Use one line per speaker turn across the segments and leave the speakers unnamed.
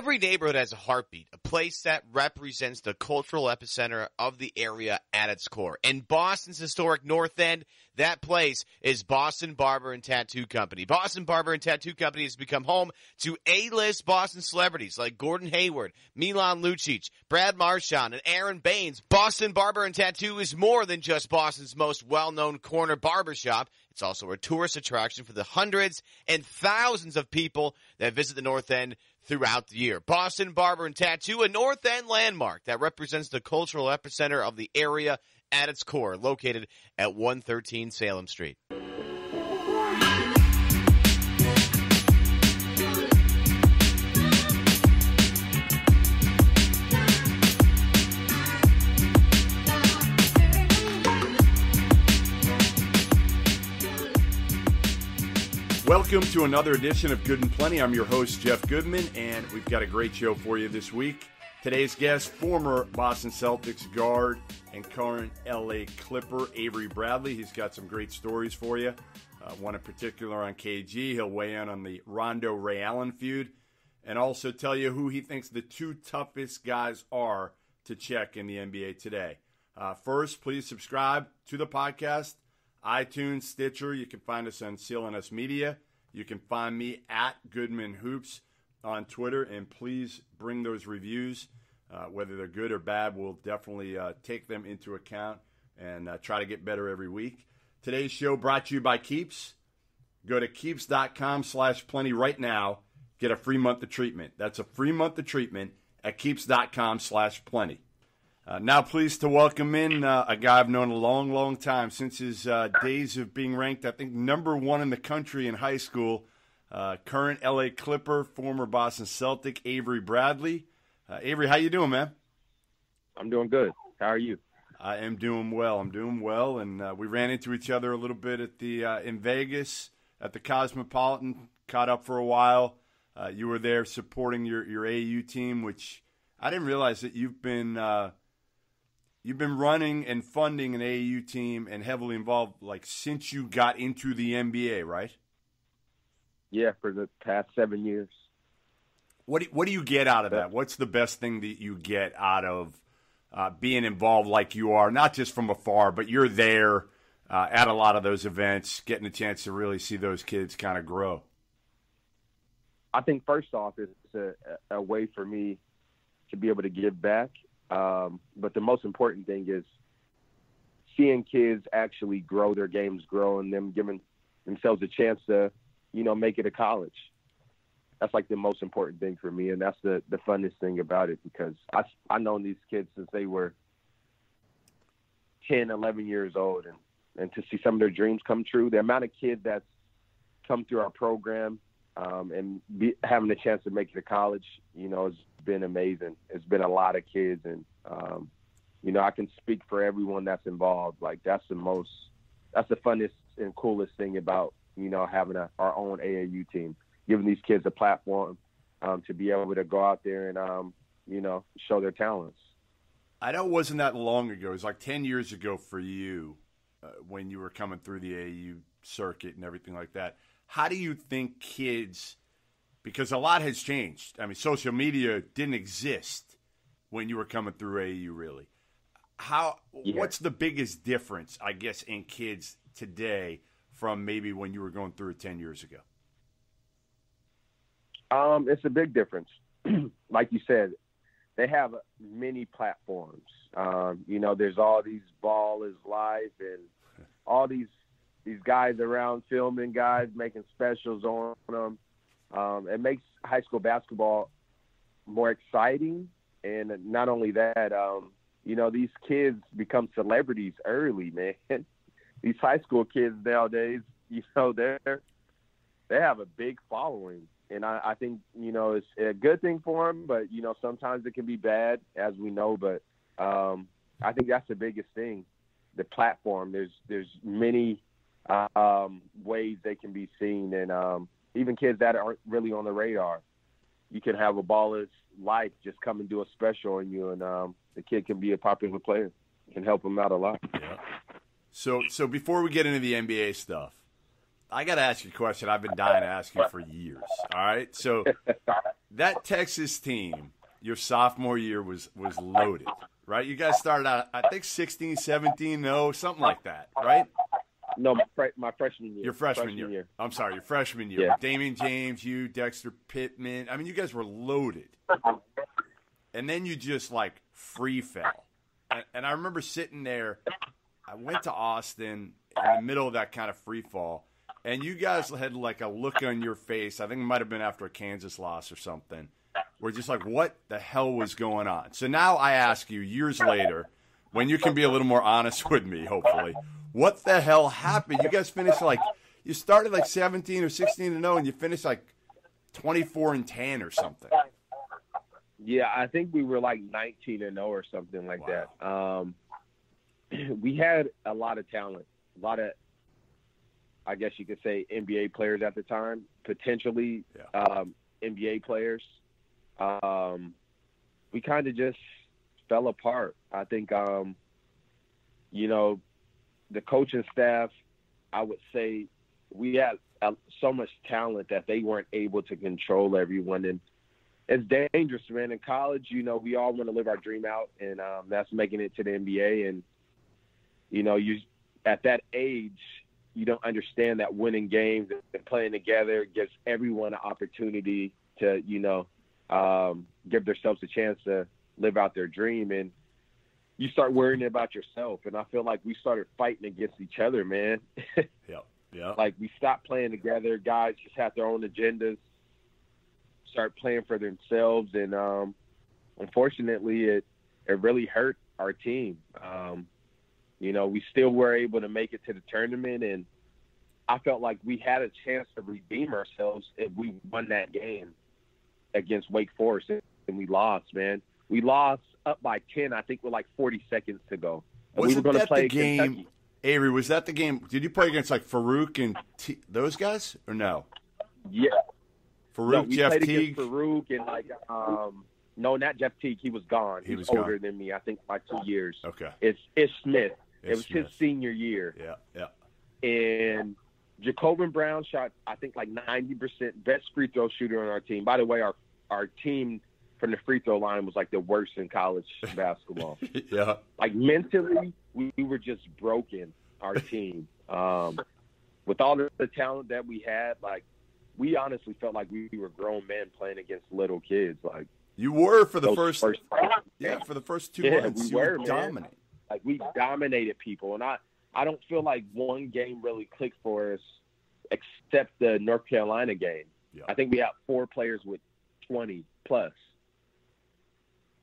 Every neighborhood has a heartbeat, a place that represents the cultural epicenter of the area at its core. In Boston's historic North End, that place is Boston Barber and Tattoo Company. Boston Barber and Tattoo Company has become home to A-list Boston celebrities like Gordon Hayward, Milan Lucic, Brad Marchand, and Aaron Baines. Boston Barber and Tattoo is more than just Boston's most well-known corner barbershop. It's also a tourist attraction for the hundreds and thousands of people that visit the North End throughout the year. Boston Barber and Tattoo, a North End landmark that represents the cultural epicenter of the area at its core, located at 113 Salem Street.
Welcome to another edition of Good and Plenty. I'm your host, Jeff Goodman, and we've got a great show for you this week. Today's guest, former Boston Celtics guard and current LA Clipper, Avery Bradley. He's got some great stories for you. One in particular on KG. He'll weigh in on the Rondo Ray Allen feud and also tell you who he thinks the two toughest guys are to check in the NBA today. First, please subscribe to the podcast. iTunes, Stitcher. You can find us on CLNS Media. You can find me at Goodman Hoops on Twitter, and please bring those reviews, whether they're good or bad. We'll definitely take them into account and try to get better every week. Today's show brought to you by Keeps. Go to keeps.com/plenty right now. Get a free month of treatment. That's a free month of treatment at keeps.com/plenty. Now pleased to welcome in a guy I've known a long, long time, since his days of being ranked, I think, #1 in the country in high school. Current LA Clipper, former Boston Celtic, Avery Bradley. Avery, how you doing, man?
I'm doing good. How are you?
I am doing well. And we ran into each other a little bit at the in Vegas at the Cosmopolitan, caught up for a while. You were there supporting your AAU team, which I didn't realize that you've been running and funding an AAU team and heavily involved, like, since you got into the NBA, right?
Yeah, for the past 7 years.
What do you get out of that? What's the best thing that you get out of being involved like you are, not just from afar, but you're there at a lot of those events, getting a chance to really see those kids kind of grow?
I think first off, it's a way for me to be able to give back. But the most important thing is seeing kids actually grow their games, and them giving themselves a chance to, make it to college. That's like the most important thing for me. And that's the funnest thing about it, because I've known these kids since they were 10, 11 years old, and to see some of their dreams come true, the amount of kids that's come through our program, and having the chance to make it to college, has been amazing. It's been a lot of kids, and I can speak for everyone that's involved. Like, that's the funnest and coolest thing about having our own AAU team, giving these kids a platform to be able to go out there and show their talents.
I know it wasn't that long ago. It was like 10 years ago for you when you were coming through the AAU circuit and everything like that. How do you think kids, because a lot has changed. I mean, social media didn't exist when you were coming through AAU, really. What's the biggest difference, I guess, in kids today from maybe when you were going through it 10 years ago?
It's a big difference. Like you said, they have many platforms. There's all these Ball is Life and all these guys around filming guys, making specials on them. It makes high school basketball more exciting. And not only that, these kids become celebrities early, man. These high school kids nowadays, they have a big following. And I think, it's a good thing for them, but, sometimes it can be bad, as we know. But I think that's the biggest thing, the platform. There's many ways they can be seen, and even kids that aren't really on the radar. You can have a Baller's Life just come and do a special on you, and the kid can be a popular player. Can help him out a lot.
Yeah. So before we get into the NBA stuff, I got to ask you a question I've been dying to ask you for years. All right? So that Texas team, your sophomore year was loaded, right? You guys started out, I think, 16, 17, something like that, right?
No, my freshman year.
Your freshman year. I'm sorry, your freshman year.
Yeah.
Damian James, you, Dexter Pittman. I mean, you guys were loaded. And then you just, like, free fell. And I remember sitting there. I went to Austin in the middle of that kind of free fall. And you guys had, like, a look on your face. I think it might have been after a Kansas loss or something. We're just like, what the hell was going on? So now I ask you, years later, when you can be a little more honest with me, hopefully, what the hell happened? You guys finished you started like 17 or 16-0, and you finished like 24-10 or something.
Yeah, I think we were like 19-0 or something like that. We had a lot of talent, a lot of, I guess you could say, NBA players at the time, potentially NBA players. We kind of just fell apart. I think, the coaching staff, I would say we had so much talent that they weren't able to control everyone. And it's dangerous, man. In college, we all want to live our dream out, and that's making it to the NBA. And, you at that age, you don't understand that winning games and playing together gives everyone an opportunity to, give themselves a chance to live out their dream. And you start worrying about yourself. And I feel like we started fighting against each other, man.
Yeah.
Like, we stopped playing together. Guys just had their own agendas, start playing for themselves. And unfortunately, it really hurt our team. We still were able to make it to the tournament. And I felt like we had a chance to redeem ourselves if we won that game against Wake Forest. And we lost, man. We lost up by 10, I think, with like 40 seconds to go. And we were going to play Kentucky.
Avery, was that the game? Did you play against like Farouk and those guys or no?
Yeah.
Farouk, Jeff Teague?
Farouk and no, not Jeff Teague. He was gone. He was older than me, I think, by 2 years.
Okay.
It's Smith. It was his senior year.
Yeah.
And Jacobin Brown shot, I think, like 90%, best free throw shooter on our team. By the way, our team from the free throw line was like the worst in college basketball.
Yeah.
Like, mentally, we were just broken, our team. With all the talent that we had, like, we honestly felt like we were grown men playing against little kids. Like,
you were for the first 2 months.
We were
dominant.
Like, we dominated people. And I don't feel like one game really clicked for us except the North Carolina game.
Yeah.
I think we had 4 players with 20 plus.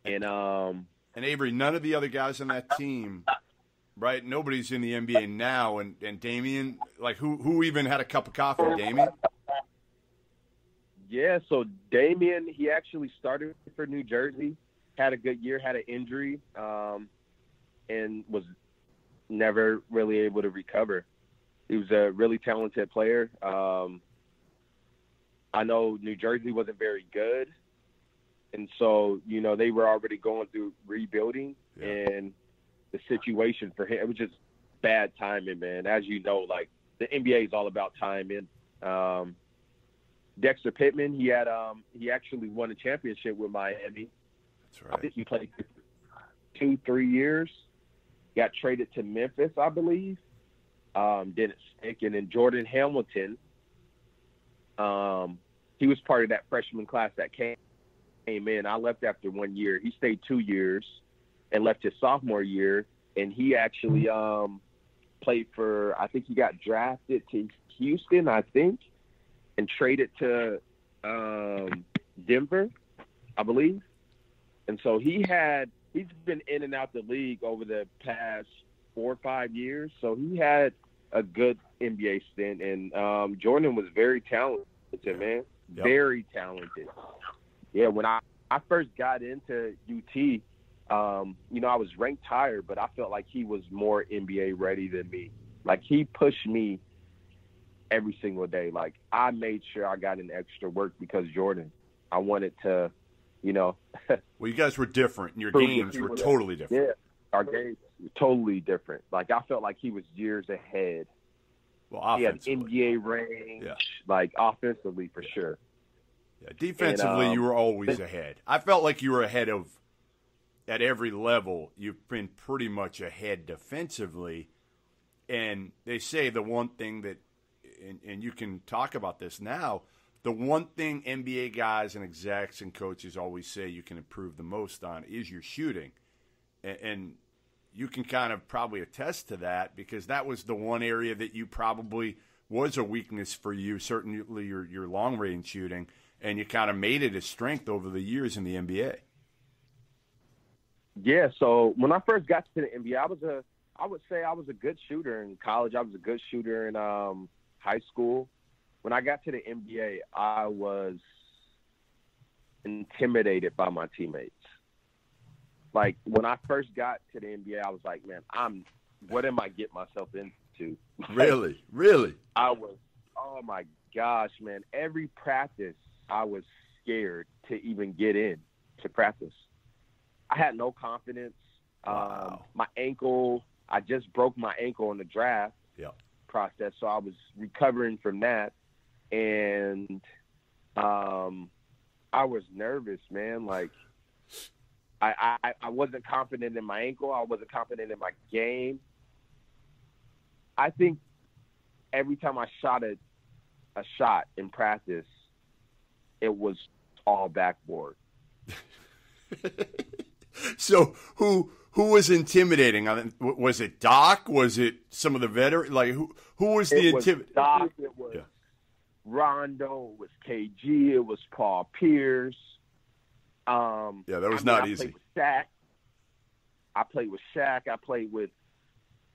And
Avery, none of the other guys on that team, right? Nobody's in the NBA now. And Damian, like, who even had a cup of coffee? Damian?
Yeah, so Damian, he actually started for New Jersey, had a good year, had an injury, and was never really able to recover. He was a really talented player. I know New Jersey wasn't very good. And so, they were already going through rebuilding, and the situation for him, it was just bad timing, man. As you know, like, the NBA is all about timing. Dexter Pittman, he actually won a championship with Miami.
That's right.
I think he played 2-3 years. Got traded to Memphis, I believe. Didn't stick. And then Jordan Hamilton, he was part of that freshman class that came in. I left after 1 year. He stayed 2 years and left his sophomore year. And he actually played for, I think he got drafted to Houston, I think, and traded to Denver, I believe. And so he's been in and out the league over the past 4 or 5 years. So he had a good NBA stint. And Jordan was very talented, man. Yep. Very talented. Yeah, when I first got into UT, I was ranked higher, but I felt like he was more NBA ready than me. Like, he pushed me every single day. Like, I made sure I got in extra work because Jordan. I wanted to,
Well, you guys were different, and your games were totally different.
Yeah, our games were totally different. Like, I felt like he was years ahead
Well,
he had
offensively.
NBA range, like offensively for sure.
Yeah, defensively, you were always ahead. I felt like you were ahead of, at every level, you've been pretty much ahead defensively. And they say the one thing that, and you can talk about this now, the one thing NBA guys and execs and coaches always say you can improve the most on is your shooting. And you can kind of probably attest to that because that was the one area that you probably was a weakness for you, certainly your long-range shooting, and you kind of made it a strength over the years in the NBA.
Yeah, so when I first got to the NBA, I would say I was a good shooter in college. I was a good shooter in high school. When I got to the NBA, I was intimidated by my teammates. Like, when I first got to the NBA, I was like, man, what am I getting myself into?
Really?
I was, oh my gosh, man. Every practice, I was scared to even get in to practice. I had no confidence.
Wow.
My ankle, I just broke my ankle in the draft process, so I was recovering from that. And I was nervous, man. Like, I wasn't confident in my ankle. I wasn't confident in my game. I think every time I shot a shot in practice, it was all backboard.
So who was intimidating? Was it Doc? Was it some of the veterans? Like who was the intimidating?
Doc. It was Rondo. It was KG. It was Paul Pierce.
That was not easy.
I played with Shaq. I played with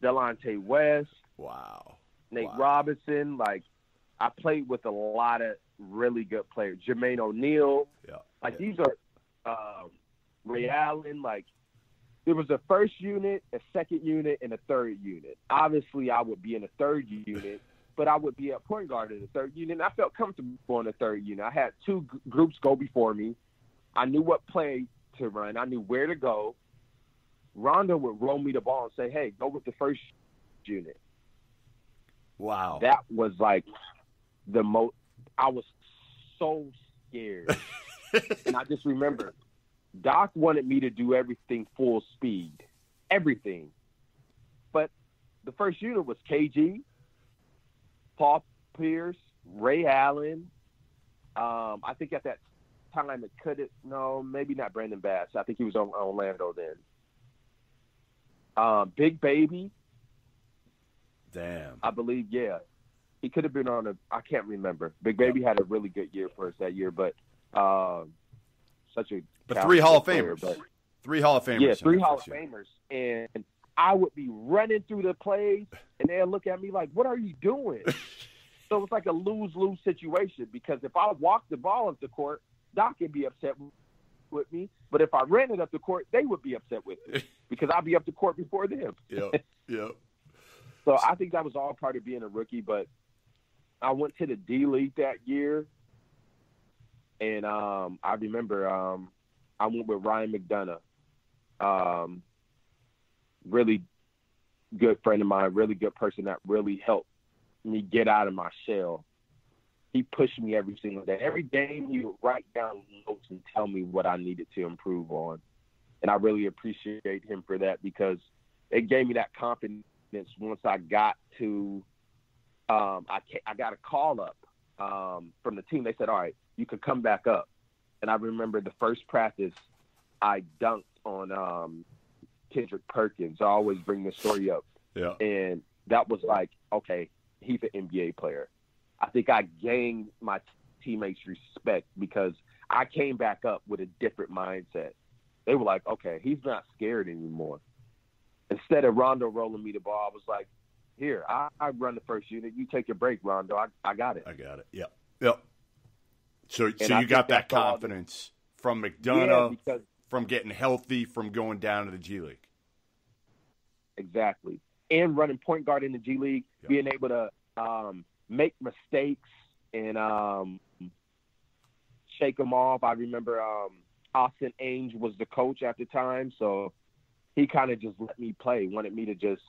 Delonte West.
Wow.
Nate Robinson. Like, I played with a lot of really good players. Jermaine O'Neal. These are Ray Allen. Like, there was a first unit, a second unit, and a third unit. Obviously, I would be in the third unit, but I would be a point guard in the third unit. And I felt comfortable in the third unit. I had two groups go before me. I knew what play to run. I knew where to go. Rondo would roll me the ball and say, hey, go with the first unit.
Wow.
That was like the most – I was so scared. And I just remember Doc wanted me to do everything full speed, everything. But the first unit was KG, Paul Pierce, Ray Allen. I think at that time maybe not Brandon Bass. I think he was on Orlando then. Big Baby.
Damn.
I believe, he could have been I can't remember. Big Baby had a really good year for us that year, but such a
three Hall of
player,
Famers. 3 Hall of Famers.
Yeah, 3 Hall of Famers. And I would be running through the plays, and they'll look at me like, what are you doing? So it was like a lose-lose situation because if I walked the ball up the court, Doc would be upset with me. But if I ran it up the court, they would be upset with me because I'd be up the court before them.
Yep.
So I think that was all part of being a rookie. But I went to the D League that year, and I remember I went with Ryan McDonough, really good friend of mine, really good person that really helped me get out of my shell. He pushed me every single day. Every game, he would write down notes and tell me what I needed to improve on. And I really appreciate him for that because it gave me that confidence once I got to I got a call up from the team. They said, all right, you could come back up. And I remember the first practice, I dunked on Kendrick Perkins. I always bring this story up.
Yeah.
And that was like, okay, he's an NBA player. I think I gained my teammates' respect because I came back up with a different mindset. They were like, okay, he's not scared anymore. Instead of Rondo rolling me the ball, I was like, here, I run the first unit. You take your break, Rondo. I got it.
I got it. Yep. So you got that confidence from McDonough, from getting healthy, from going down to the G League.
Exactly. And running point guard in the G League, being able to make mistakes and shake them off. I remember Austin Ainge was the coach at the time, so he kind of just let me play, wanted me to just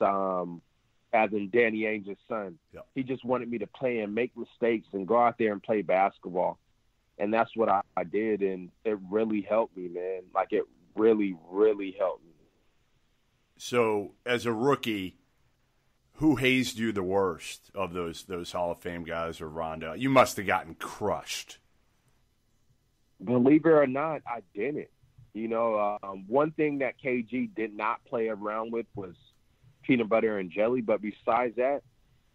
as in Danny Ainge's son.
Yep.
He just wanted me to play and make mistakes and go out there and play basketball. And that's what I did, and it really helped me, man. Like, it really, really helped me.
So, as a rookie, who hazed you the worst of those Hall of Fame guys or Rondo? You must have gotten crushed.
Believe it or not, I didn't. You know, one thing that KG did not play around with was peanut butter and jelly. But besides that,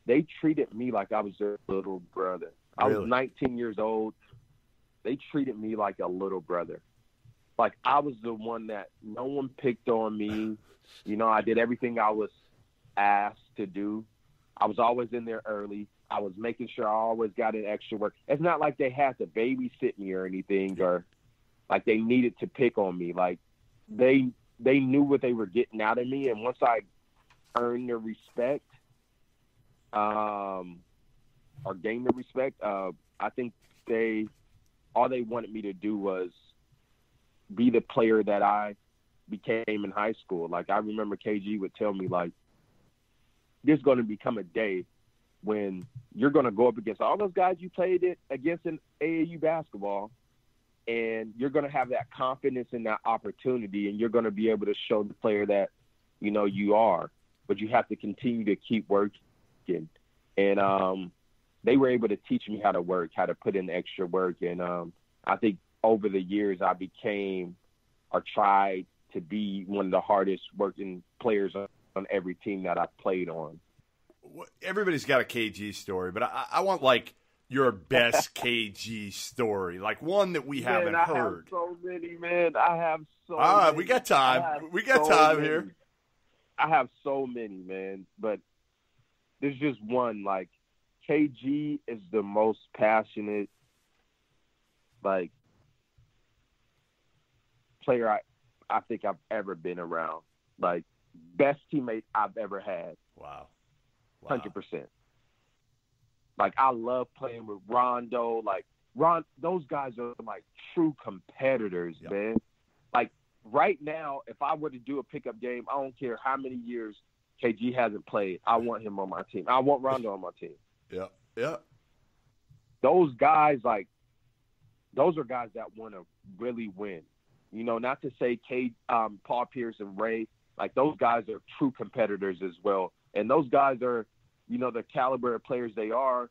they treated me like I was their little brother.
Really?
I was 19 years old. They treated me like a little brother. Like, I was the one that no one picked on me. You know, I did everything I was asked to do. I was always in there early. I was making sure I always got in extra work. It's not like they had to babysit me or anything, or like they needed to pick on me. Like, they knew what they were getting out of me, and once I earned their respect, or gained the respect, I think all they wanted me to do was be the player that I became in high school. Like, I remember KG would tell me, like, there's going to become a day when you're going to go up against all those guys you played against in AAU basketball, and you're going to have that confidence and that opportunity, and you're going to be able to show the player that, you know, you are. But you have to continue to keep working. And they were able to teach me how to work, how to put in extra work. And I think over the years I became or tried to be one of the hardest working players on every team that I played on.
Everybody's got a KG story, but I want, like, your best KG story, like one that we haven't heard.
I have so many, man. I have so
All right,
many.
we got time. We got time here.
I have so many, man. But there's just one. Like, KG is the most passionate, like, player I think I've ever been around. Like, best teammate I've ever had.
Wow.
100%. Like, I love playing with Rondo. Like, those guys are, like, true competitors,
Yep.
man. Like, right now, if I were to do a pickup game, I don't care how many years KG hasn't played. I want him on my team. I want Rondo on my team.
Yeah.
Those guys, like, those are guys that want to really win. You know, not to say Paul Pierce and Ray, like, those guys are true competitors as well. And those guys are, you know, the caliber of players they are,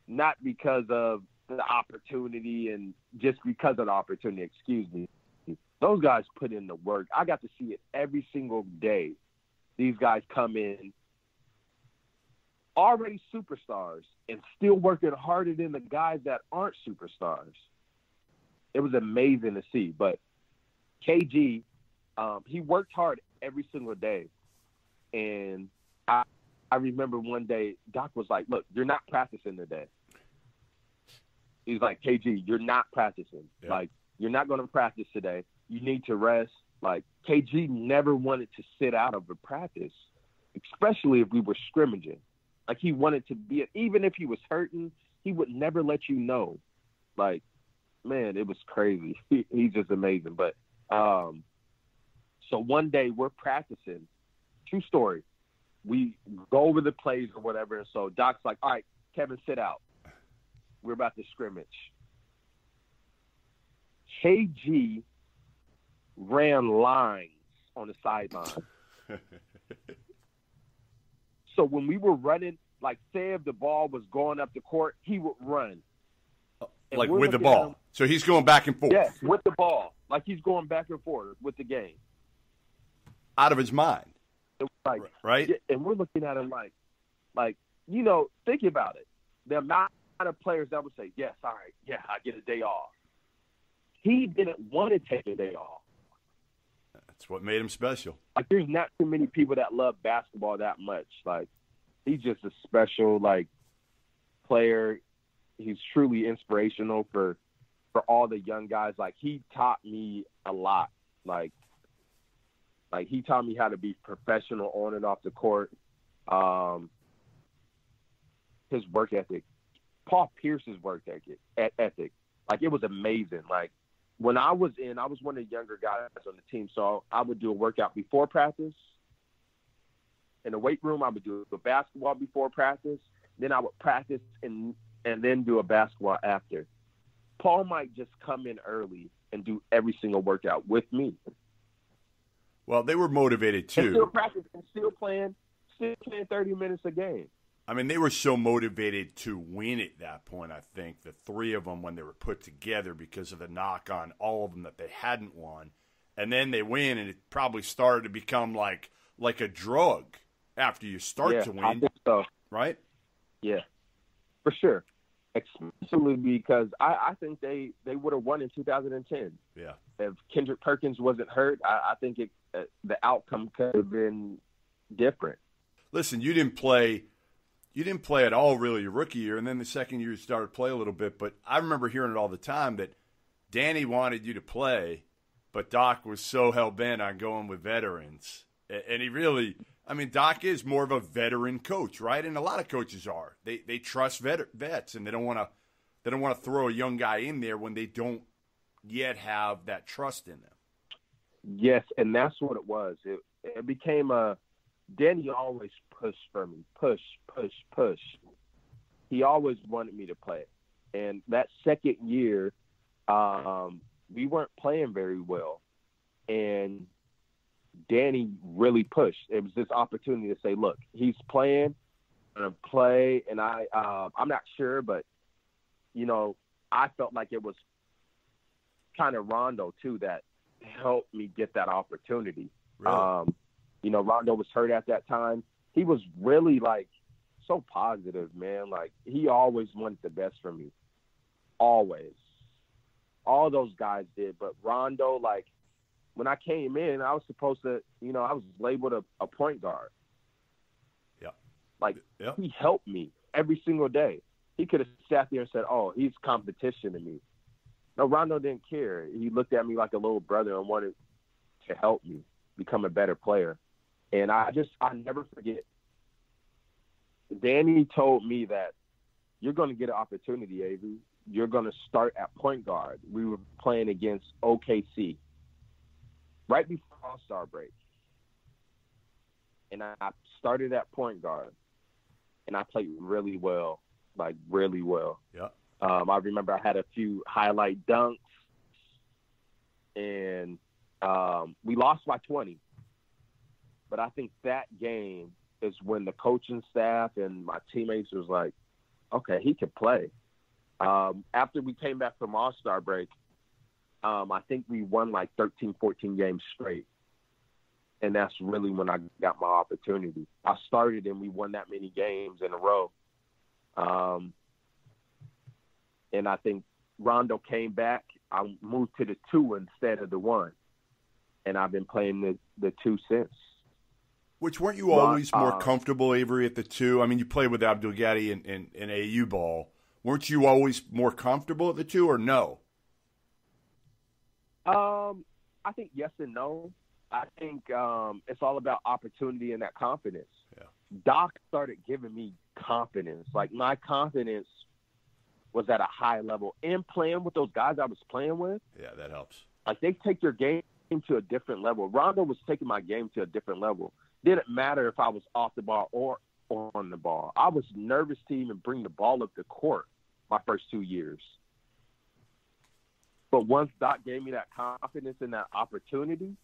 not because of the opportunity and just because of the opportunity, excuse me. Those guys put in the work. I got to see it every single day. These guys come in already superstars and still working harder than the guys that aren't superstars. It was amazing to see. But KG, he worked hard every single day. And I remember one day, Doc was like, look, you're not practicing today. He's like, KG, you're not practicing.
Yeah.
Like, you're not going to practice today. You need to rest. Like, KG never wanted to sit out of a practice, especially if we were scrimmaging. Like, he wanted to be – even if he was hurting, he would never let you know. Like, man, it was crazy. He's just amazing. But so one day we're practicing. True story. We go over the plays or whatever, and so Doc's like, all right, Kevin, sit out. We're about to scrimmage. KG ran lines on the sideline. So when we were running, like, say if the ball was going up the court, he would run.
Like, with the ball. So he's going back and forth.
Yes, with the ball. Like, he's going back and forth with the game.
Out of his mind.
Like,
right?
And we're looking at him like, you know, think about it. The amount of players that would say, yes, all right, yeah, I get a day off. He didn't want to take a day off.
That's what made him special.
Like, there's not too many people that love basketball that much. Like, he's just a special, like, player. He's truly inspirational for all the young guys. Like, he taught me a lot. Like, he taught me how to be professional on and off the court. His work ethic. Paul Pierce's work ethic. Like, it was amazing. Like, when I was one of the younger guys on the team, so I would do a workout before practice, in the weight room. I would do a basketball before practice. Then I would practice and then do a basketball after. Paul might just come in early and do every single workout with me.
Well, they were motivated too.
And still practice and still playing 30 minutes a game.
I mean, they were so motivated to win at that point, I think, the three of them when they were put together because of the knock on all of them that they hadn't won. And then they win, and it probably started to become like a drug after you start to win.
I think so.
Right?
Yeah, for sure. Especially because I think they would have won in 2010.
Yeah.
If Kendrick Perkins wasn't hurt, I think the outcome could have been different.
Listen, you didn't play at all really your rookie year, and then the second year you started to play a little bit. But I remember hearing it all the time that Danny wanted you to play, but Doc was so hell-bent on going with veterans. And he really – I mean, Doc is more of a veteran coach, right? And a lot of coaches are. They trust vets, and they don't want to throw a young guy in there when they don't yet have that trust in them.
Yes, and that's what it was. It became a – Danny always pushed for me, push. He always wanted me to play. And that second year, we weren't playing very well. And Danny really pushed. It was this opportunity to say, look, he's playing, I'm going to play. And I'm not sure, but, you know, I felt like it was kind of Rondo, too, that helped me get that opportunity.
Really?
You know, Rondo was hurt at that time. He was really, like, so positive, man. Like, he always wanted the best for me. Always. All those guys did. But Rondo, like, when I came in, I was supposed to, you know, I was labeled a point guard.
Yeah.
Like,
yeah.
He helped me every single day. He could have sat there and said, oh, he's competition to me. No, Rondo didn't care. He looked at me like a little brother and wanted to help me become a better player. And I never forget. Danny told me that you're going to get an opportunity, Avery. You're going to start at point guard. We were playing against OKC right before All-Star break. And I started at point guard. And I played really well, like really well.
Yeah.
I remember I had a few highlight dunks. And we lost by 20. But I think that game is when the coaching staff and my teammates was like, okay, he can play. After we came back from All-Star break, I think we won like 13, 14 games straight. And that's really when I got my opportunity. I started and we won that many games in a row. And I think Rondo came back. I moved to the 2 instead of the 1. And I've been playing the 2 since.
Which weren't you always more comfortable, Avery, at the 2? I mean, you played with Abdul Gadi in AU ball. Weren't you always more comfortable at the 2 or no?
I think yes and no. I think it's all about opportunity and that confidence.
Yeah.
Doc started giving me confidence. Like, my confidence was at a high level. And playing with those guys I was playing with.
Yeah, that helps.
Like, they take your game to a different level. Rondo was taking my game to a different level. Didn't matter if I was off the ball or on the ball. I was nervous to even bring the ball up the court my first 2 years. But once Doc gave me that confidence and that opportunity,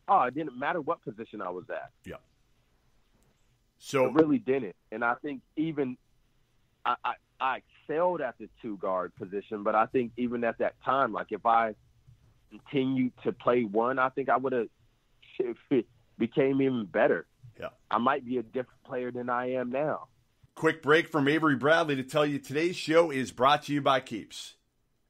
it didn't matter what position I was at.
Yeah. So
it really didn't. And I think even I excelled at the 2 guard position, but I think even at that time, like if I continued to play 1, I think I would have became even better.
Yeah.
I might be a different player than I am now.
Quick break from Avery Bradley to tell you today's show is brought to you by Keeps.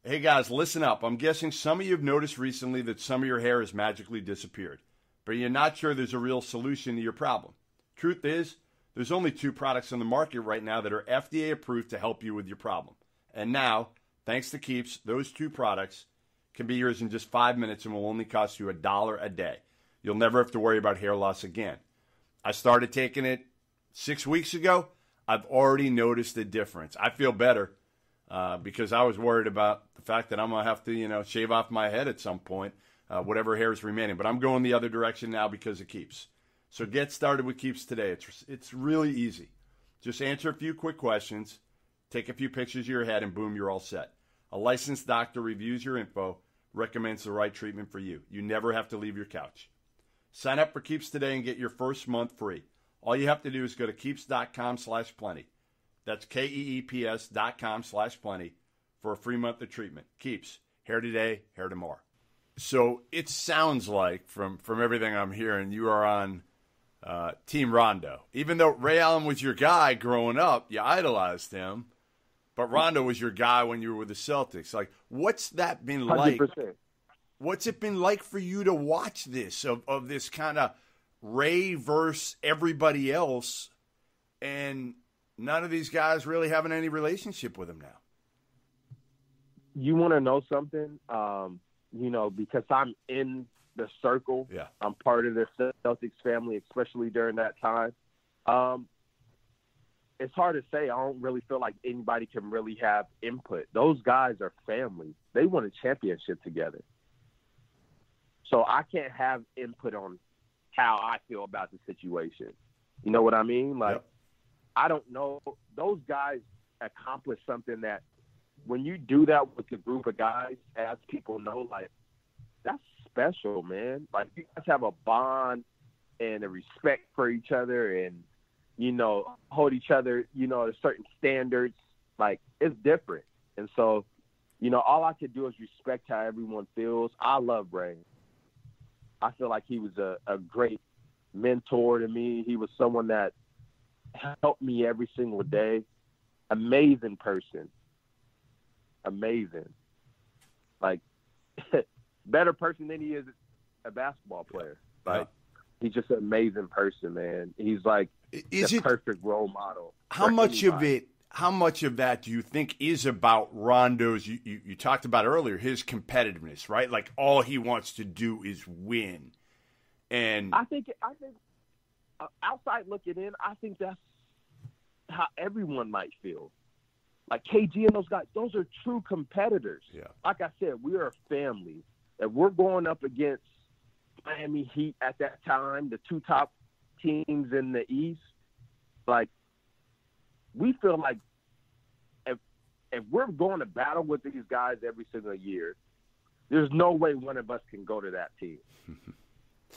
Hey guys, listen up. I'm guessing some of you have noticed recently that some of your hair has magically disappeared, but you're not sure there's a real solution to your problem. Truth is, there's only 2 products on the market right now that are FDA approved to help you with your problem. And now, thanks to Keeps, those 2 products can be yours in just 5 minutes and will only cost you $1 a day. You'll never have to worry about hair loss again. I started taking it 6 weeks ago. I've already noticed the difference. I feel better because I was worried about the fact that I'm going to have to, shave off my head at some point, whatever hair is remaining. But I'm going the other direction now because it Keeps. So get started with Keeps today. It's really easy. Just answer a few quick questions, take a few pictures of your head, and boom, you're all set. A licensed doctor reviews your info, recommends the right treatment for you. You never have to leave your couch. Sign up for Keeps today and get your first month free. All you have to do is go to keeps.com/plenty. That's KEEPS.com/plenty for a free month of treatment. Keeps. Hair today, hair tomorrow. So it sounds like, from everything I'm hearing, you are on Team Rondo. Even though Ray Allen was your guy growing up, you idolized him, but Rondo was your guy when you were with the Celtics. Like, what's that been like?
100%.
What's it been like for you to watch this, of this kind of Ray versus everybody else, and none of these guys really having any relationship with him now?
You want to know something? Because I'm in the circle.
Yeah.
I'm part of the Celtics family, especially during that time. It's hard to say. I don't really feel like anybody can really have input. Those guys are family. They won a championship together. So I can't have input on how I feel about the situation. You know what I mean? Like,
yep.
I don't know. Those guys accomplished something that when you do that with a group of guys, as people know, like, that's special, man. Like, you guys have a bond and a respect for each other and, hold each other, to certain standards. Like, it's different. And so, all I could do is respect how everyone feels. I love Ray. I feel like he was a great mentor to me. He was someone that helped me every single day. Amazing person. Amazing. Like, better person than he is a basketball player. Like, he's just an amazing person, man. He's like the perfect role model.
How much of that do you think is about Rondo's, you talked about earlier, his competitiveness, right? Like, all he wants to do is win. And
I think outside looking in, I think that's how everyone might feel. Like KG and those guys, those are true competitors.
Yeah.
Like I said, we are a family. If we're going up against Miami Heat at that time, the two top teams in the East, like, we feel like if we're going to battle with these guys every single year, there's no way one of us can go to that team.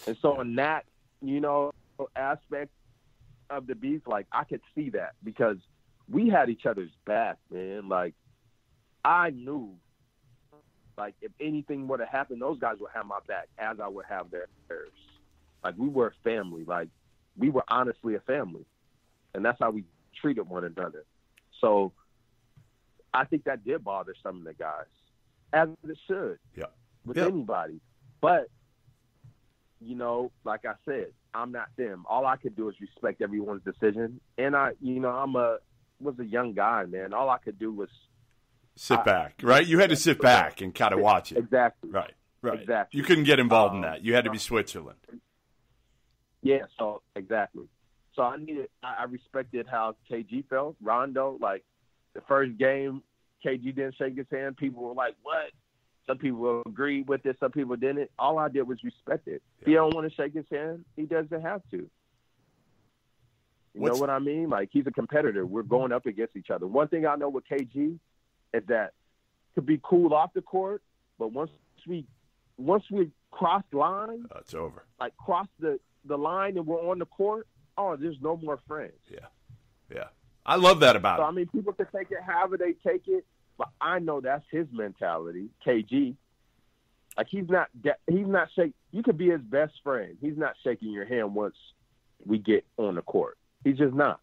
And so in that, aspect of the beast, like, I could see that because we had each other's back, man. Like, I knew, like, if anything were to happen, those guys would have my back as I would have theirs. Like, we were a family. Like, we were honestly a family. And that's how we treated one another. So I think that did bother some of the guys, as it should, with anybody. But, like I said, I'm not them. All I could do is respect everyone's decision. And I was a young guy, man. All I could do was
sit back, right? You had to sit back and kind of watch it.
Exactly.
Right.
Exactly.
You couldn't get involved in that. You had to be Switzerland.
Yeah, so exactly. So I respected how KG felt. Rondo, like, the first game, KG didn't shake his hand. People were like, what? Some people agreed with it. Some people didn't. All I did was respect it. If he don't want to shake his hand, he doesn't have to. You know what I mean? Like, he's a competitor. We're going up against each other. One thing I know with KG is that could be cool off the court, but once we cross line,
it's over.
Like, cross the line and we're on the court, there's no more friends.
Yeah. I love that about him.
So, I mean, people can take it however they take it, but I know that's his mentality, KG. Like, he's not shaking. You could be his best friend. He's not shaking your hand once we get on the court. He's just not.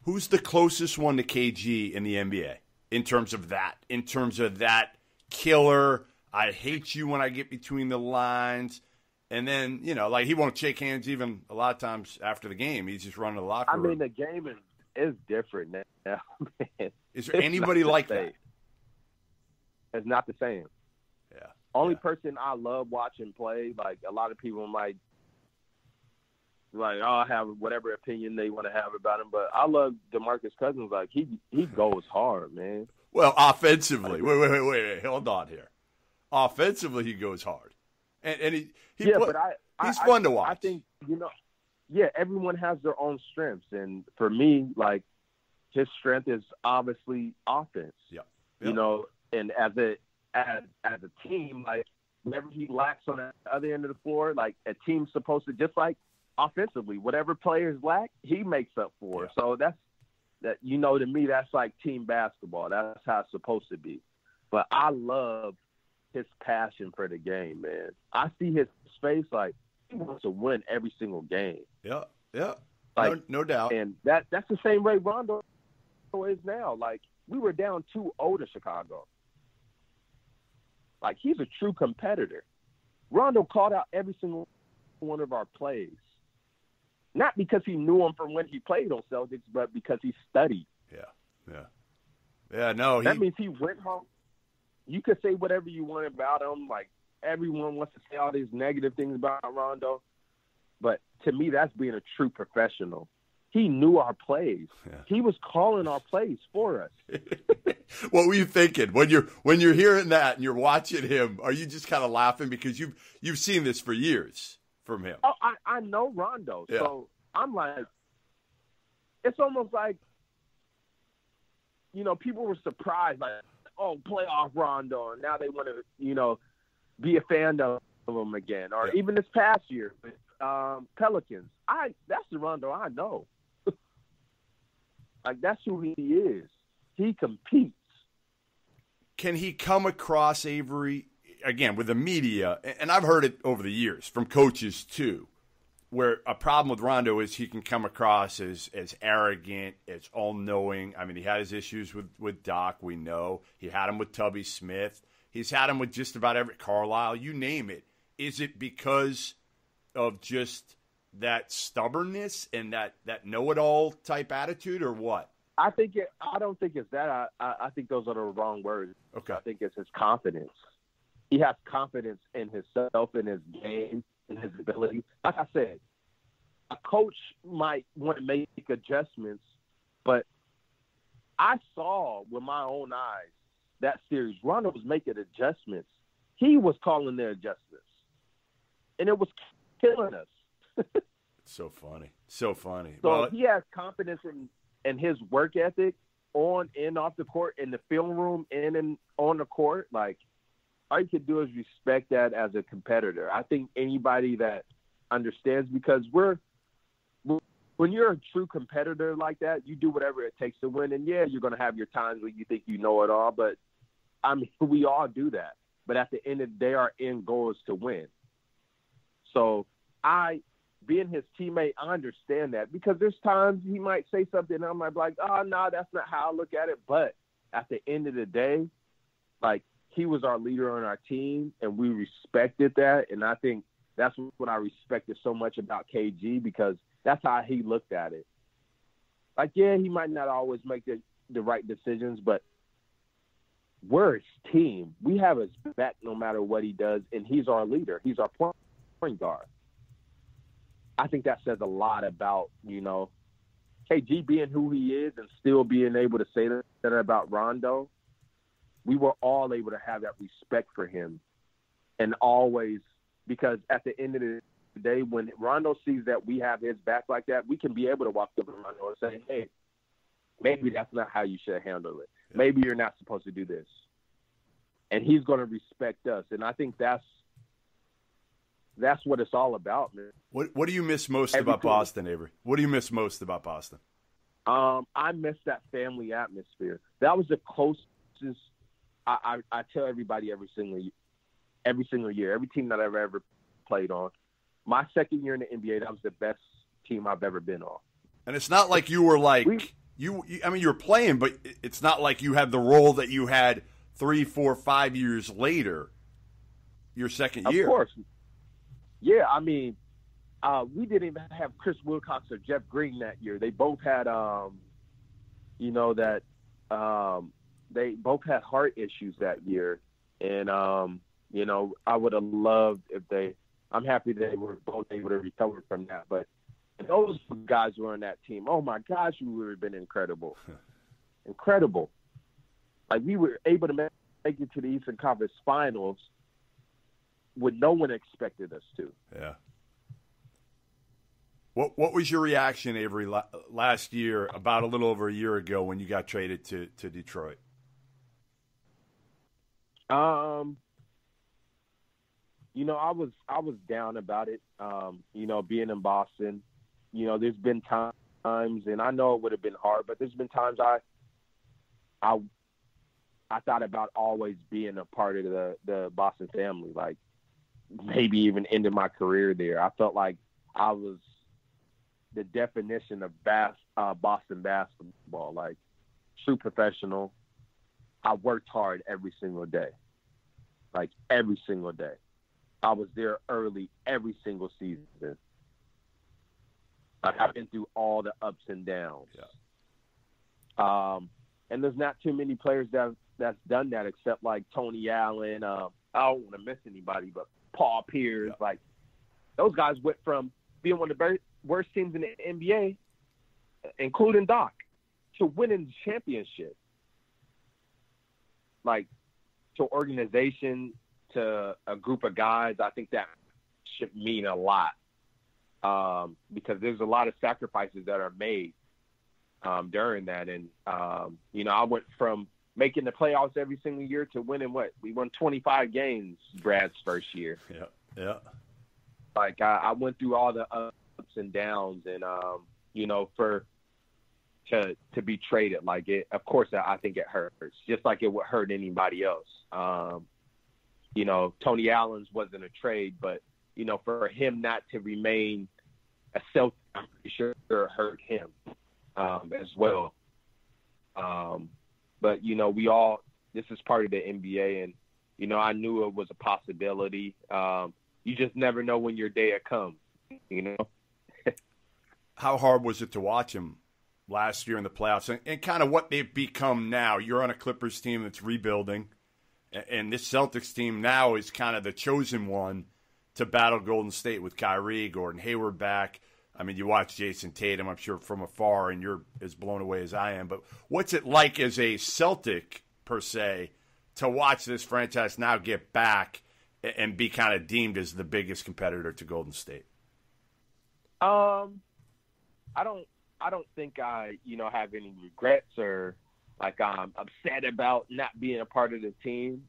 Who's the closest one to KG in the NBA in terms of that? In terms of that killer, I hate you when I get between the lines. And then, like, he won't shake hands even a lot of times after the game. He's just running the locker room.
I mean, the game is different now, man.
Is there anybody like that?
It's not the same.
Yeah.
Only person I love watching play, like, a lot of people might, like, I have whatever opinion they want to have about him, but I love DeMarcus Cousins. Like, he goes hard, man.
Well, offensively. Wait. Hold on here. Offensively, he goes hard. And he's fun to watch.
I think, yeah, everyone has their own strengths. And for me, like, his strength is obviously offense.
Yep.
You know, and as a team, like, whatever he lacks on the other end of the floor, like, a team's supposed to, just like offensively, whatever players lack, he makes up for.
Yeah.
So that, you know, to me, that's like team basketball. That's how it's supposed to be. But I love his passion for the game, man. I see his face, like, he wants to win every single game.
Yeah, yeah,
like,
no doubt.
And that's the same way Rondo is now. Like, we were down 2-0 to Chicago. Like, he's a true competitor. Rondo called out every single one of our plays. Not because he knew him from when he played on Celtics, but because he studied.
Yeah, no.
That means he went home. You could say whatever you want about him. Like, everyone wants to say all these negative things about Rondo. But to me, that's being a true professional. He knew our plays. Yeah. He was calling our plays for us.
What were you thinking when you're hearing that and you're watching him? Are you just kind of laughing because you've seen this for years from him?
Oh, I know Rondo, so I'm like, it's almost like, you know, people were surprised, like, oh, playoff Rondo, and now they want to, you know, be a fan of him again. Or even this past year with Pelicans, that's the Rondo I know. Like, that's who he is. He competes.
Can he come across, Avery, again, with the media, and I've heard it over the years from coaches too, where a problem with Rondo is he can come across as arrogant, as all-knowing. I mean, he had his issues with Doc, we know. He had him with Tubby Smith. He's had him with just about every Carlisle, you name it. Is it because of just that stubbornness and that know-it-all type attitude, or what?
I don't think it's that. I think those are the wrong words.
Okay.
I think it's his confidence. He has confidence in himself, in his game, in his ability. Like I said, a coach might want to make adjustments, but I saw with my own eyes that series, Rondo was making adjustments. He was calling their adjustments, and it was killing us.
So funny. So funny.
So he has confidence in his work ethic on and off the court, in the film room and on the court. Like, all you can do is respect that as a competitor. I think anybody that understands, because when you're a true competitor like that, you do whatever it takes to win. And yeah, you're going to have your times where you think you know it all, but I mean, we all do that. But at the end of the day, our end goal is to win. So being his teammate, I understand that, because there's times he might say something and I might be like, oh, no, that's not how I look at it. But at the end of the day, like, he was our leader on our team and we respected that. And I think that's what I respected so much about KG, because that's how he looked at it. Like, yeah, he might not always make the right decisions, but we're his team. We have his back no matter what he does, and he's our leader. He's our point guard. I think that says a lot about, you know, KG being who he is and still being able to say that about Rondo. We were all able to have that respect for him, and always, because at the end of the day, when Rondo sees that we have his back like that, we can be able to walk up to Rondo and say, hey, maybe that's not how you should handle it. Maybe you're not supposed to do this. And he's going to respect us. And I think that's what it's all about, man.
What do you miss most about Boston, Avery? What do you miss most about Boston?
I miss that family atmosphere. That was the closest. I tell everybody every single year, every team that I've ever played on. My second year in the NBA, that was the best team I've ever been on.
And it's not like you were like you were playing, but it's not like you had the role that you had 3, 4, 5 years later. Your second year,
of course. Yeah, I mean, we didn't even have Chris Wilcox or Jeff Green that year. They both had, they both had heart issues that year. And, I would have loved I'm happy they were both able to recover from that. But those guys were on that team. Oh, my gosh, we would have been incredible. Incredible. Like, we were able to make it to the Eastern Conference Finals when no one expected us to.
Yeah. What was your reaction, Avery, last year, about a little over a year ago, when you got traded to Detroit?
I was down about it. Being in Boston, there's been times, and I know it would have been hard, but there's been times I thought about always being a part of the Boston family, like maybe even ending my career there. I felt like I was the definition of Boston basketball, like true professional. I worked hard every single day, like every single day. I was there early every single season. Like, I've been through all the ups and downs. Yeah. And there's not too many players that's done that except like Tony Allen. I don't want to miss anybody, but Paul Pierce. Yeah. Like, those guys went from being one of the worst teams in the NBA, including Doc, to winning the championship. Like, to organization, to a group of guys, I think that should mean a lot, because there's a lot of sacrifices that are made during that. And, I went from making the playoffs every single year to winning we won 25 games Brad's first year.
Yeah, yeah.
Like, I went through all the ups and downs, and, to be traded, like, it, of course, I think it hurts, just like it would hurt anybody else. Tony Allen's wasn't a trade, but, for him not to remain a Celtic, I'm pretty sure it hurt him as well. But, this is part of the NBA, and, I knew it was a possibility. You just never know when your day comes,
How hard was it to watch him last year in the playoffs, and kind of what they've become now? You're on a Clippers team that's rebuilding, and this Celtics team now is kind of the chosen one to battle Golden State with Kyrie, Gordon Hayward back. I mean, you watch Jason Tatum, I'm sure, from afar, and you're as blown away as I am. But what's it like as a Celtic, per se, to watch this franchise now get back and be kind of deemed as the biggest competitor to Golden State?
I don't think I, have any regrets or like I'm upset about not being a part of the team,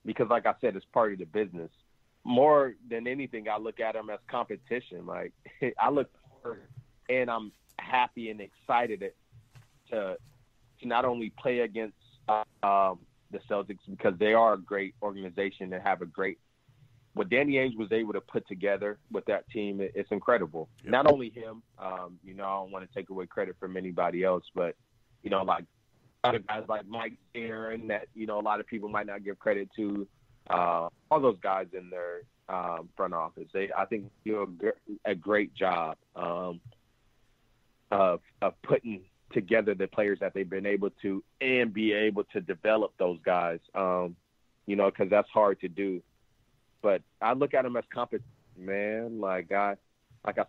because, like I said, it's part of the business. More than anything, I look at them as competition. Like, I look forward, and I'm happy and excited to not only play against the Celtics, because they are a great organization and have a great – what Danny Ainge was able to put together with that team, it's incredible. Yep. Not only him, I don't want to take away credit from anybody else, but, like other guys like Mike Aaron that, a lot of people might not give credit to, all those guys in their front office. I think do a great job of putting together the players that they've been able to, and be able to develop those guys, because that's hard to do. But I look at them as competition, man. Like I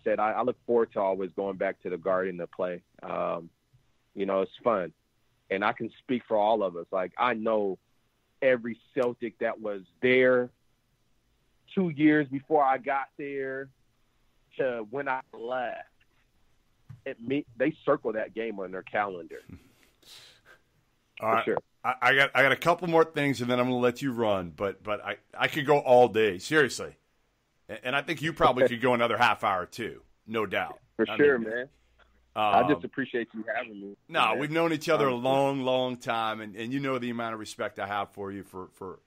said, I look forward to always going back to the Garden to play. It's fun. And I can speak for all of us. Like, I know every Celtic that was there 2 years before I got there to when I left. They circle that game on their calendar.
All right.
Sure.
I got a couple more things, and then I'm going to let you run. But I could go all day, seriously. And I think you probably could go another half hour too, no doubt.
For sure, man. I just appreciate you having me.
No,
man.
We've known each other a long, long time, and you know the amount of respect I have for you for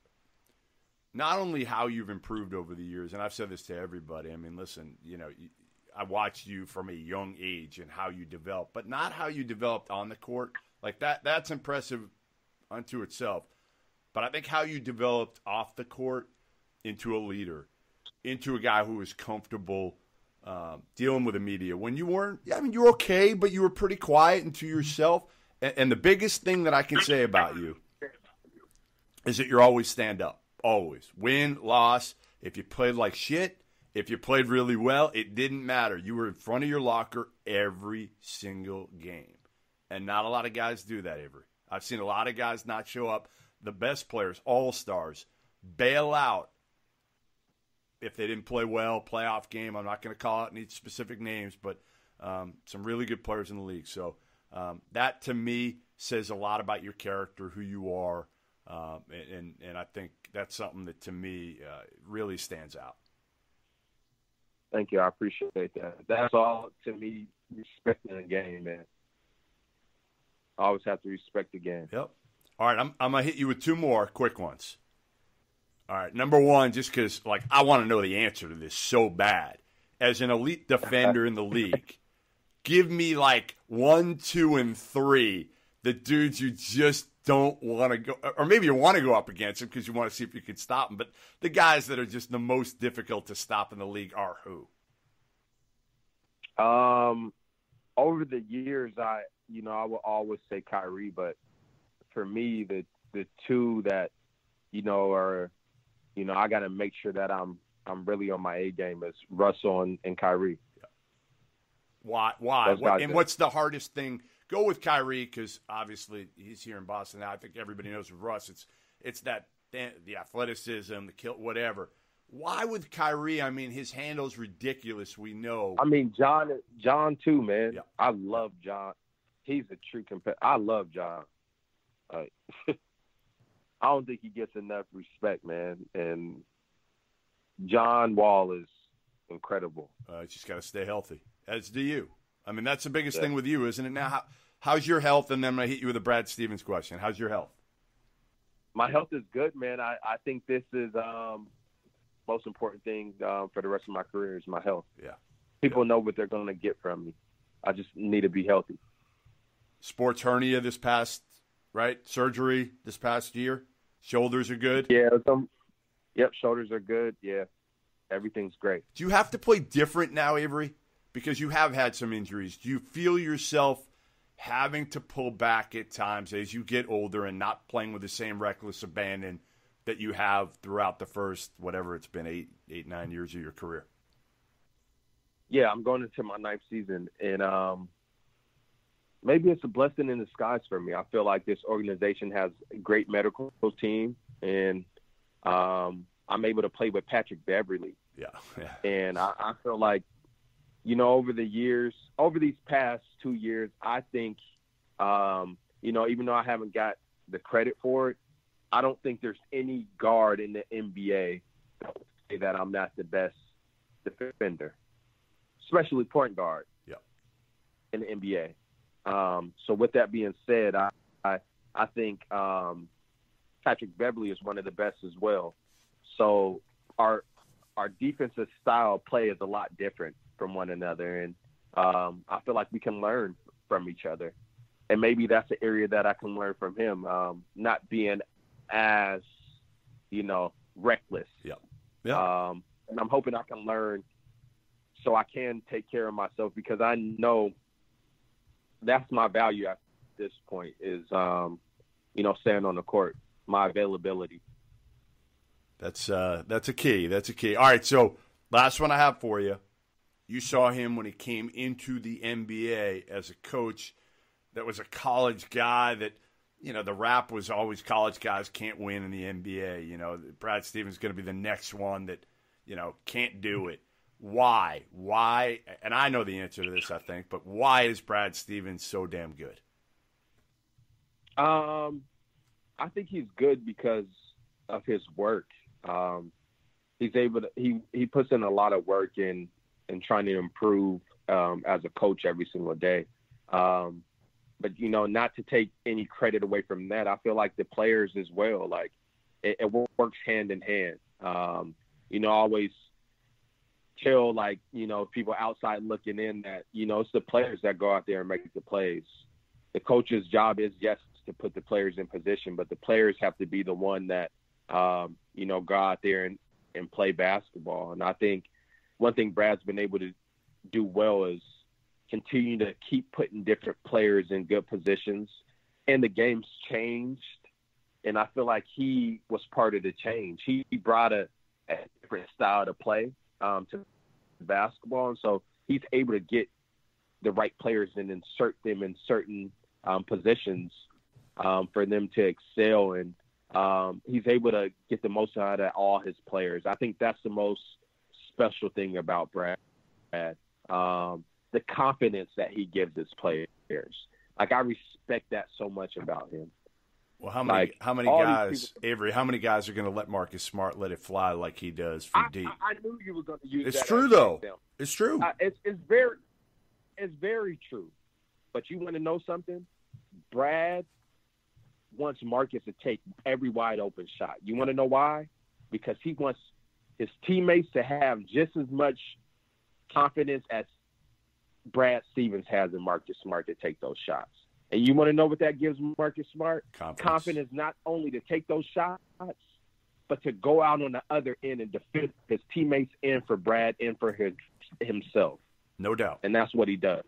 not only how you've improved over the years, and I've said this to everybody. I mean, listen, I watched you from a young age and how you developed, but not how you developed on the court. Like that's impressive unto itself. But I think how you developed off the court into a leader, into a guy who was comfortable dealing with the media. When you weren't, you were okay, but you were pretty quiet and to yourself. And the biggest thing that I can say about you is that you're always stand up. Always. Win, loss. If you played like shit, if you played really well, it didn't matter. You were in front of your locker every single game. And not a lot of guys do that, Avery. I've seen a lot of guys not show up. The best players, all-stars, bail out if they didn't play well, playoff game. I'm not going to call out any specific names, but some really good players in the league. So that, to me, says a lot about your character, who you are, and I think that's something that, to me, really stands out.
Thank you. I appreciate that. That's all, to me, respecting the game, man. I always have to respect the game.
Yep. All right, I'm going to hit you with two more quick ones. All right, number one, just because, I want to know the answer to this so bad. As an elite defender in the league, give me, 1, 2, and 3, the dudes you just don't want to go, or maybe you want to go up against them because you want to see if you can stop them, but the guys that are just the most difficult to stop in the league are who?
Over the years, I will always say Kyrie, but for me, the two that, are, I got to make sure that I'm really on my A game is Russell and Kyrie.
Why? And what's the hardest thing? Go with Kyrie because obviously he's here in Boston now. I think everybody knows with Russ, it's that the athleticism, the kill, whatever. Why with Kyrie? I mean, his handle's ridiculous. We know.
I mean, John too, man.
Yeah.
I love John. He's a true competitor. I love John. I don't think he gets enough respect, man. And John Wall is incredible.
Just got to stay healthy, as do you. I mean, that's the biggest thing with you, isn't it? Now, how's your health? And then I'm going to hit you with a Brad Stevens question. How's your health?
My health is good, man. I think this is most important thing for the rest of my career is my health.
Yeah.
People know what they're going to get from me. I just need to be healthy.
Sports hernia this past, right? Surgery this past year. Shoulders are good.
Yeah. Yep. Shoulders are good. Yeah. Everything's great.
Do you have to play different now, Avery? Because you have had some injuries. Do you feel yourself having to pull back at times as you get older and not playing with the same reckless abandon that you have throughout the first, whatever it's been, 9 years of your career?
Yeah, I'm going into my 9th season, and maybe it's a blessing in disguise for me. I feel like this organization has a great medical team, and I'm able to play with Patrick Beverley.
Yeah.
And I feel like, over these past 2 years, I think, even though I haven't got the credit for it, I don't think there's any guard in the NBA that would say that I'm not the best defender, especially point guard in the NBA. So with that being said, I think Patrick Beverley is one of the best as well. So our defensive style of play is a lot different from one another, and I feel like we can learn from each other, and maybe that's the area that I can learn from him, not being as reckless.
Yeah.
And I'm hoping I can learn so I can take care of myself, because I know that's my value at this point is staying on the court, my availability.
That's a key. That's a key. All right, so last one I have for you. You saw him when he came into the NBA as a coach that was a college guy that, the rap was always college guys can't win in the NBA. Brad Stevens is going to be the next one that, can't do it. Why? Why? And I know the answer to this, I think, but why is Brad Stevens so damn good?
I think he's good because of his work. He's able to, he puts in a lot of work in trying to improve as a coach every single day. But, not to take any credit away from that, I feel like the players as well, like it works hand in hand. I always tell, people outside looking in that, it's the players that go out there and make the plays. The coach's job is, yes, to put the players in position, but the players have to be the one that, go out there and play basketball. And I think one thing Brad's been able to do well is continue to keep putting different players in good positions. And the game's changed, and I feel like he was part of the change. He brought a different style to play to basketball, and so he's able to get the right players and insert them in certain positions for them to excel. And he's able to get the most out of all his players. I think that's the most special thing about Brad. The confidence that he gives his players. Like, I respect that so much about him.
Well, how many guys, Avery, how many guys are going to let Marcus Smart let it fly like he does from deep?
I knew you were going to use that.
It's true, though. It's true.
It's very true. But you want to know something? Brad wants Marcus to take every wide open shot. You want to know why? Because he wants his teammates to have just as much confidence as Brad Stevens has in Marcus Smart to take those shots. And you want to know what that gives Marcus Smart? Confidence not only to take those shots, but to go out on the other end and defend his teammates and for Brad and for himself.
No doubt.
And that's what he does.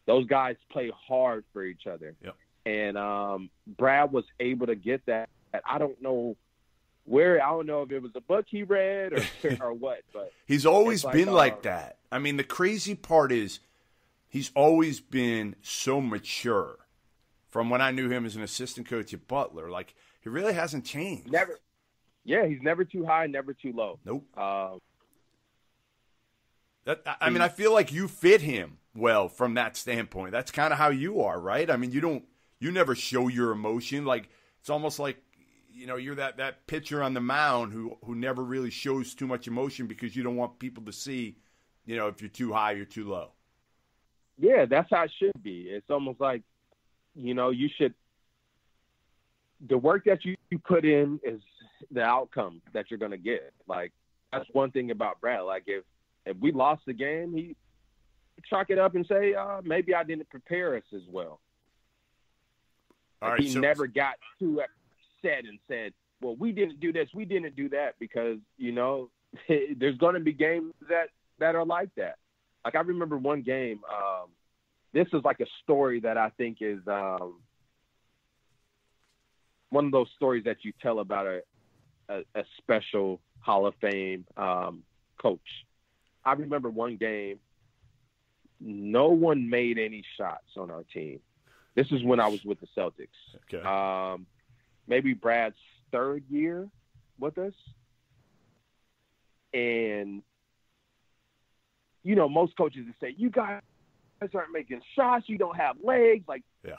Those guys play hard for each other.
Yep.
And Brad was able to get that. I don't know where. I don't know if it was a book he read or what. But
he's always been like that. I mean, the crazy part is he's always been so mature from when I knew him as an assistant coach at Butler. Like, he really hasn't changed.
Never. Yeah, he's never too high, never too low.
Nope. I mean, I feel like you fit him well from that standpoint. That's kind of how you are, right? I mean, you never show your emotion. Like, it's almost like, you know, you're that pitcher on the mound who never really shows too much emotion because you don't want people to see, you know, if you're too high, you're too low.
Yeah, that's how it should be. It's almost like, you know, the work that you put in is the outcome that you're going to get. Like, that's one thing about Brad. Like, if we lost the game, he chalk it up and say, maybe I didn't prepare us as well.
All right,
he never got too upset and said, well, we didn't do this, we didn't do that, because, you know, there's going to be games that are like that. Like, I remember one game, this is like a story that I think is one of those stories that you tell about a special Hall of Fame coach. I remember one game, no one made any shots on our team. This is when I was with the Celtics.
Okay.
Maybe Brad's third year with us. And, you know, most coaches would say, you guys aren't making shots. You don't have legs. Like,
yeah,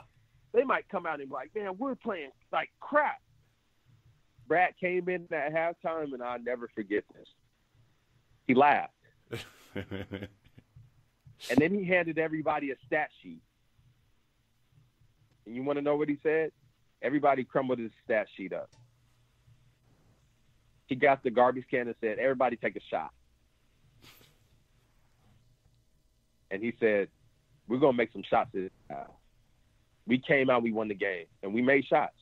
they might come out and be like, man, we're playing like crap. Brad came in at halftime, and I'll never forget this. He laughed. And then he handed everybody a stat sheet. And you want to know what he said? Everybody crumbled his stat sheet up. He got the garbage can and said, everybody take a shot. And he said, we're going to make some shots this time. We came out, we won the game, and we made shots.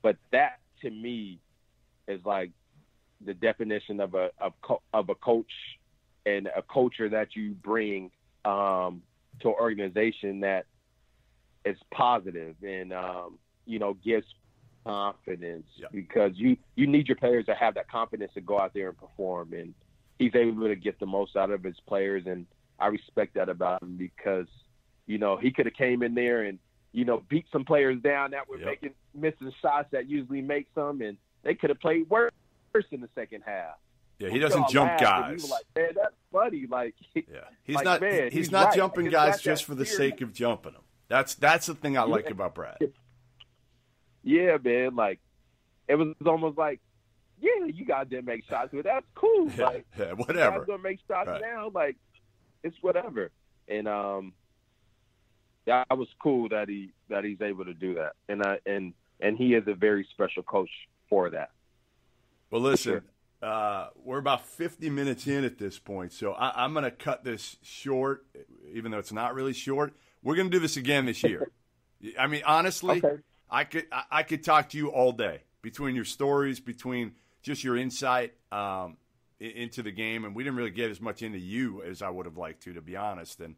But that, to me, is like the definition of a coach and a culture that you bring to an organization that is positive and, you know, gives confidence.
Yeah.
Because you need your players to have that confidence to go out there and perform. And he's able to get the most out of his players, and I respect that about him because, you know, he could have came in there and, you know, beat some players down that were missing shots that usually make some, and they could have played worse in the second half.
Yeah, he doesn't jump guys.
He was like, man, that's funny. Like,
yeah, he's
like,
not.
Man,
he's not
right.
jumping guys just for the sake of jumping them. That's the thing I like about Brad.
Yeah, man. Like, it was almost like, yeah, you guys didn't make shots, but that's cool. Like,
whatever.
You guys don't make shots now. Like, it's whatever. And that was cool that he's able to do that. And he is a very special coach for that.
Well, listen. We're about 50 minutes in at this point, so I'm going to cut this short, even though it's not really short. We're going to do this again this year. I mean, honestly, okay. I could talk to you all day between your stories, between just your insight into the game, and we didn't really get as much into you as I would have liked to be honest. And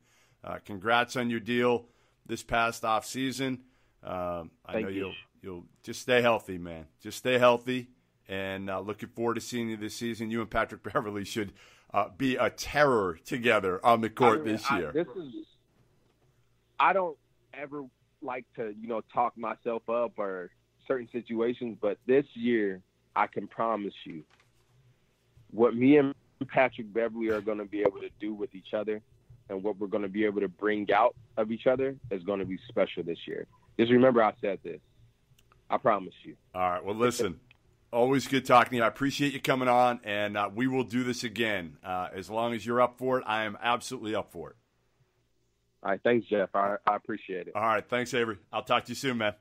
congrats on your deal this past off season. I know you'll just stay healthy, man. Just stay healthy. And looking forward to seeing you this season. You and Patrick Beverly should be a terror together on the court this year.
I don't ever like to, you know, talk myself up or certain situations, but this year I can promise you what me and Patrick Beverly are going to be able to do with each other and what we're going to be able to bring out of each other is going to be special this year. Just remember I said this. I promise you.
All right. Well, listen, always good talking to you. I appreciate you coming on, and we will do this again. As long as you're up for it, I am absolutely up for it.
All right. Thanks, Jeff. I appreciate it.
All right. Thanks, Avery. I'll talk to you soon, man.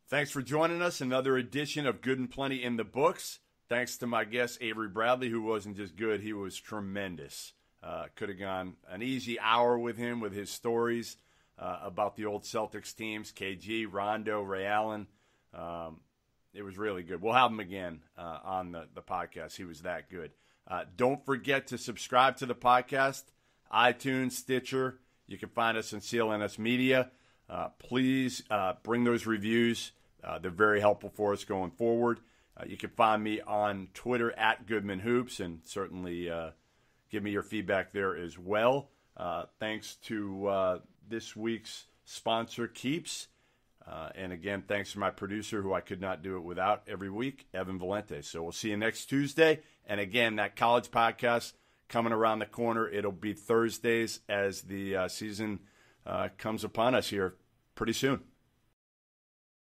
Thanks for joining us. Another edition of Good and Plenty in the books. Thanks to my guest, Avery Bradley, who wasn't just good, he was tremendous. Could have gone an easy hour with him with his stories about the old Celtics teams, KG, Rondo, Ray Allen. It was really good. We'll have him again on the podcast. He was that good. Don't forget to subscribe to the podcast, iTunes, Stitcher. You can find us on CLNS Media. Please bring those reviews. They're very helpful for us going forward. You can find me on Twitter at Goodman Hoops, and certainly give me your feedback there as well. Thanks to this week's sponsor, Keeps. And again, thanks to my producer, who I could not do it without every week, Evan Valente. So we'll see you next Tuesday. And again, that college podcast coming around the corner. It'll be Thursdays as the season comes upon us here pretty soon.